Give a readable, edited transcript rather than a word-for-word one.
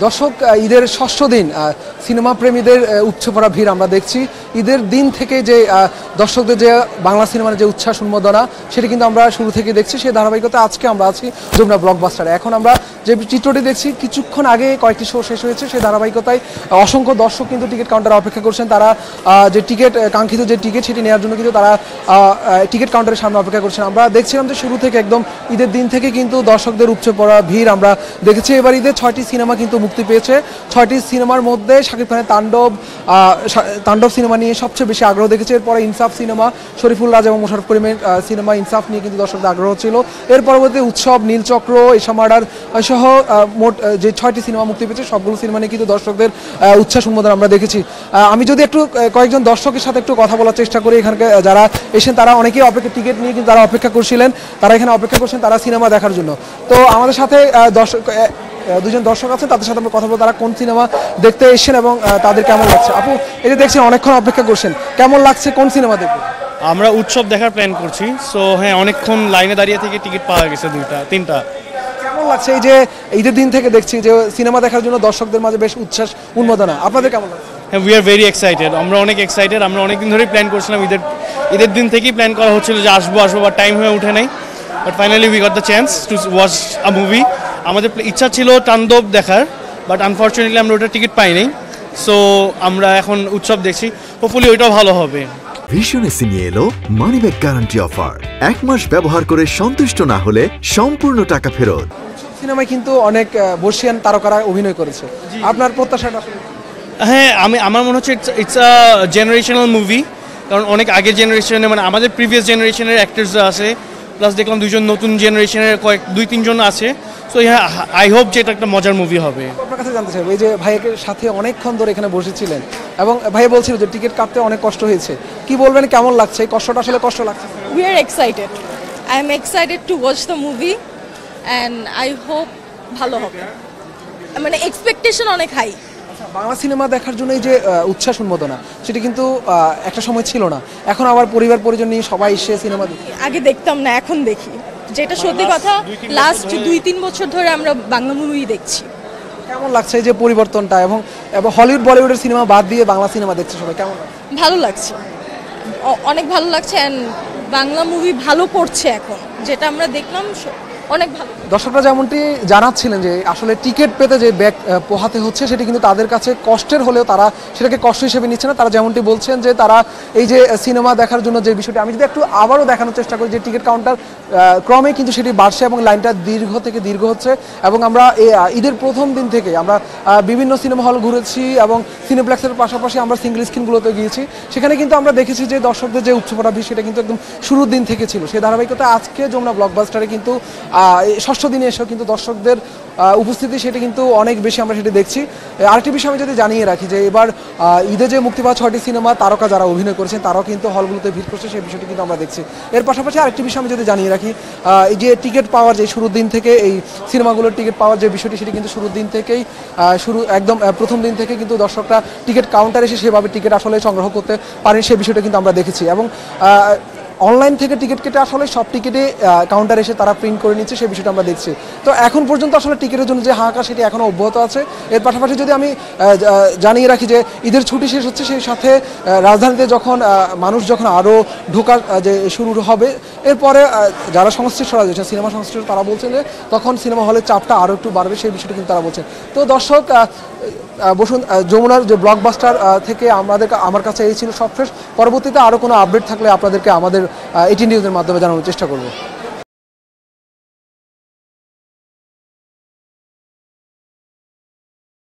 দর্শক ঈদের ষষ্ঠ দিন সিনেমা প্রেমীদের উপচে পড়া ভিড় আমরা দেখছি। ঈদের দিন থেকে যে দর্শকদের যে বাংলা সিনেমার যে উচ্ছ্বাস উন্মাদনা সেটি কিন্তু আমরা শুরু থেকে দেখছি। সেই ধারাবাহিকতা আজকে আমরা আছি যমুনা ব্লকবাস্টারে। এখন আমরা যে চিত্রটি দেখছি কিছুক্ষণ আগে কয়েকটি শো শেষ হয়েছে, সেই ধারাবাহিকতায় অসংখ্য দর্শক কিন্তু টিকিট কাউন্টারে অপেক্ষা করছেন। তারা যে টিকিট কাঙ্ক্ষিত যে টিকিট সেটি নেওয়ার জন্য কিন্তু তারা টিকিট কাউন্টারের সামনে অপেক্ষা করছেন। আমরা দেখছিলাম যে শুরু থেকে একদম ঈদের দিন থেকে কিন্তু দর্শকদের উপচে পড়া ভিড় আমরা দেখেছি। এবার ঈদের 6টি সিনেমা কিন্তু মুক্তি পেয়েছে। 6টি সিনেমার মধ্যে শাকিব খানের তাণ্ডব সিনেমা নিয়ে সবচেয়ে বেশি আগ্রহ দেখেছে। এরপরে ইনসাফ সিনেমা, শরীফুল রাজ এবং মোশাররফ করিমের সিনেমা ইনসাফ নিয়ে কিন্তু দর্শকদের আগ্রহ ছিল। এর পরবর্তী উৎসব, নীলচক্র, এশা মার্ডার সহ মোট যে 6টি সিনেমা মুক্তি পেয়েছে সবগুলো সিনেমা নিয়ে কিন্তু দর্শকদের উচ্ছ্বাস উন্মাদনা আমরা দেখেছি। আমি যদি একটু কয়েকজন দর্শকের সাথে একটু কথা বলার চেষ্টা করি, এখানকার যারা এসেছেন তারা অনেকেই টিকিট নিয়ে কিন্তু তারা অপেক্ষা করছিলেন, তারা এখানে অপেক্ষা করছেন তারা সিনেমা দেখার জন্য। তো আমাদের সাথে দুজন দর্শক আছে, তাদের সাথে আমরা কথা বলবো তারা কোন সিনেমা দেখতে এসেছেন এবং তাদের কেমন লাগছে। আপু, এই যে দেখছেন অনেকক্ষণ অপেক্ষা করছেন, কেমন লাগছে, কোন সিনেমা দেখবেন? আমরা উৎসব দেখার প্ল্যান করছি। সো হ্যাঁ, অনেকক্ষণ লাইনে দাঁড়িয়ে থেকে টিকিট পাওয়া গেছে 2-3টা। কেমন লাগছে এই যে ঈদের দিন থেকে দেখছি যে সিনেমা দেখার জন্য দর্শকদের মাঝে বেশ উচ্ছ্বাস উন্মাদনা, আপনাদের কেমন লাগছে? হ্যাঁ, উই আর ভেরি এক্সাইটেড। আমরা অনেক এক্সাইটেড। আমরা অনেকদিন ধরেই প্ল্যান করছিলাম, ঈদের দিন থেকেই প্ল্যান করা হচ্ছিল যে আসবো বা টাইম হয়ে ওঠে নাই। But finally we got the chance to watch a movie. আমাদের ইচ্ছা ছিল তাণ্ডব দেখার, বাট আনফর্চুনেটলি আমরা ওটা টিকিট পাই নাই। সো আমরা এখন উৎসব দেখছি, হোপফুলি ওইটাও ভালো হবে। ভীষণ এসে নিয়ে এলো মানি ব্যাক গ্যারান্টি অফার। 1 মাস ব্যবহার করে সন্তুষ্ট না হলে সম্পূর্ণ টাকা ফেরত। সিনেমায় কিন্তু অনেক বর্ষিয়ান তারকারা অভিনয় করেছে, আপনার প্রত্যাশাটা? হ্যাঁ, আমার মনে হচ্ছে ইটস আ জেনারেশনাল মুভি। কারণ অনেক আগের জেনারেশনে, মানে আমাদের প্রিভিয়াস জেনারেশনের অ্যাক্টার্সরা আছে, প্লাস দেখলাম 2জন নতুন জেনারেশনের 2-3জন আছে। সো হ্যাঁ, আই হোপ যে এটা একটা মজার মুভি হবে। আপনার কাছে জানতে চাইবো, এই যে ভাইয়ের সাথে অনেকক্ষণ ধরে এখানে বসেছিলেন এবং ভাইয়া বলছিল যে টিকিট কাটতে অনেক কষ্ট হয়েছে, কি বলবেন, কেমন লাগছে? এই কষ্টটা আসলে কষ্ট লাগছে? We are excited. I am excited to watch the movie and I hope ভালো হবে। মানে এক্সপেকটেশন অনেক হাই। বাংলা সিনেমা দেখার জন্য এই যে উচ্ছ্বাস উন্মাদনা সেটি কিন্তু একটা সময় ছিল না, এখন আবার পরিবার পরিজন নিয়ে সবাই এসে সিনেমা দেখি। আগে দেখতাম না, এখন দেখি, যেটা সত্যি কথা। লাস্ট 2-3 বছর ধরে আমরা বাংলা মুভি দেখছি। কেমন লাগছে এই যে পরিবর্তনটা, এবং হলিউড বলিউডের সিনেমা বাদ দিয়ে বাংলা সিনেমা দেখছে সবাই, কেমন লাগছে? ভালো লাগছে, অনেক ভালো লাগছে। অ্যান্ড বাংলা মুভি ভালো করছে এখন, যেটা আমরা দেখলাম অনেক ভালো। দর্শকরা যেমনটি জানাচ্ছিলেন যে আসলে টিকিট পেতে যে ব্যাগ পোহাতে হচ্ছে সেটি কিন্তু তাদের কাছে কষ্টের হলেও তারা সেটাকে কষ্ট হিসেবে নিচ্ছে না। তারা যেমনটি বলছেন যে তারা এই যে সিনেমা দেখার জন্য যে বিষয়টি, আমি যদি একটু আবারও দেখানোর চেষ্টা করি যে টিকিট কাউন্টার ক্রমে কিন্তু সেটি বাড়ছে এবং লাইনটা দীর্ঘ থেকে দীর্ঘ হচ্ছে। এবং আমরা ঈদের প্রথম দিন থেকে আমরা বিভিন্ন সিনেমা হল ঘুরেছি এবং সিনেপ্লেক্সের পাশাপাশি আমরা সিঙ্গল স্ক্রিনগুলোতে গিয়েছি, সেখানে কিন্তু আমরা দেখেছি যে দর্শকদের যে উচ্চপড়া ভিড় সেটা কিন্তু একদম শুরুর দিন থেকে ছিল। সেই ধারাবাহিকতা আজকে যমুনা ব্লকবাস্টারে কিন্তু ষষ্ঠ দিনে এসেও কিন্তু দর্শকদের উপস্থিতি সেটি কিন্তু অনেক বেশি আমরা সেটি দেখছি। আরেকটি বিষয় আমি যদি জানিয়ে রাখি যে এবার ঈদে যে মুক্তি পাওয়া 6টি সিনেমা তারকা যারা অভিনয় করেছেন তারাও কিন্তু হলগুলোতে ভিড় করছে, সেই বিষয়টি কিন্তু আমরা দেখছি। এর পাশাপাশি আরেকটি বিষয় আমি যদি জানিয়ে রাখি, এই যে টিকিট পাওয়ার যে শুরুর দিন থেকে এই সিনেমাগুলোর টিকিট পাওয়ার যে বিষয়টি সেটি কিন্তু শুরুর দিন থেকেই একদম প্রথম দিন থেকে কিন্তু দর্শকরা টিকিট কাউন্টারে এসে সেভাবে টিকিট আসলে সংগ্রহ করতে পারেন, সেই বিষয়টা কিন্তু আমরা দেখেছি। এবং অনলাইন থেকে টিকিট কেটে আসলে সব টিকিটে কাউন্টার এসে তারা প্রিন্ট করে নিচ্ছে, সেই বিষয়টা আমরা দেখছি। তো এখন পর্যন্ত আসলে টিকিটের জন্য যে হাহাকার সেটি এখনও অব্যাহত আছে। এর পাশাপাশি যদি আমি জানিয়ে রাখি যে ঈদের ছুটি শেষ হচ্ছে, সেই সাথে রাজধানীতে যখন মানুষ যখন আরও ঢোকার যে শুরু হবে, এরপরে যারা সংশ্লিষ্ট রয়েছে সিনেমা সংশ্লিষ্ট তারা বলছেন যে তখন সিনেমা হলের চাপটা আরও একটু বাড়বে, সেই বিষয়টি কিন্তু তারা বলছেন। তো দর্শক বসুন, যমুনার যে ব্লকবাস্টার থেকে আমার কাছে এই ছিল সবশেষ। পরবর্তীতে আরও কোনো আপডেট থাকলে আপনাদেরকে আমাদের 18 নিউজের মাধ্যমে জানানোর চেষ্টা করব।